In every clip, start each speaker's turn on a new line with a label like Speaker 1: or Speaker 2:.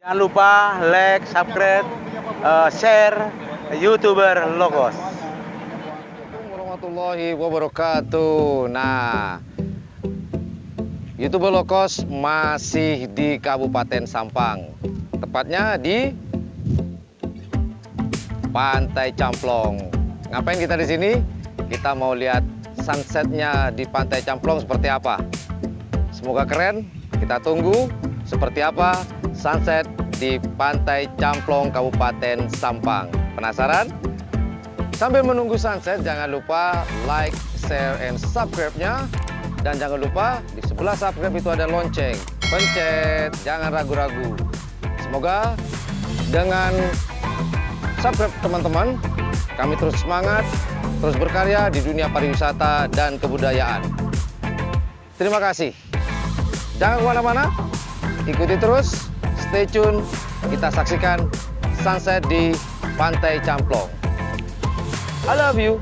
Speaker 1: Jangan lupa like, subscribe, share YouTuber Logos.
Speaker 2: Assalamualaikum warahmatullahi wabarakatuh. Nah, YouTuber Logos masih di Kabupaten Sampang, tepatnya di Pantai Camplong. Ngapain kita di sini? Kita mau lihat sunsetnya di Pantai Camplong seperti apa. Semoga keren. Kita tunggu seperti apa sunset di Pantai Camplong Kabupaten Sampang. Penasaran? Sambil menunggu sunset, jangan lupa like, share, and subscribe-nya. Dan jangan lupa di sebelah subscribe itu ada lonceng. Pencet, jangan ragu-ragu. Semoga dengan subscribe teman-teman, kami terus semangat, terus berkarya di dunia pariwisata dan kebudayaan. Terima kasih. Jangan kemana-mana, ikuti terus, stay tune, kita saksikan sunset di Pantai Camplong. I love you.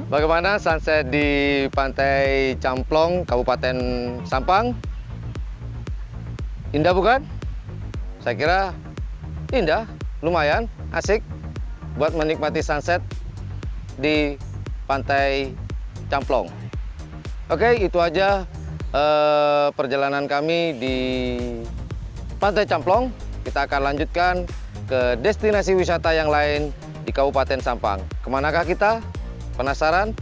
Speaker 2: Bagaimana sunset di Pantai Camplong, Kabupaten Sampang? Indah bukan? Saya kira indah, lumayan, asik buat menikmati sunset di Pantai Camplong. Oke, itu aja perjalanan kami di Pantai Camplong. Kita akan lanjutkan ke destinasi wisata yang lain di Kabupaten Sampang. Kemanakah kita? Penasaran?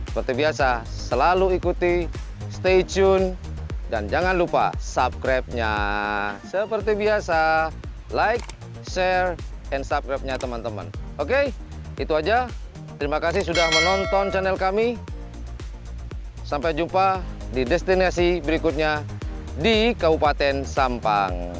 Speaker 2: Seperti biasa, selalu ikuti, stay tune, dan jangan lupa subscribe-nya. Seperti biasa, like, share, and subscribe-nya teman-teman. Oke, itu aja. Terima kasih sudah menonton channel kami. Sampai jumpa di destinasi berikutnya di Kabupaten Sampang.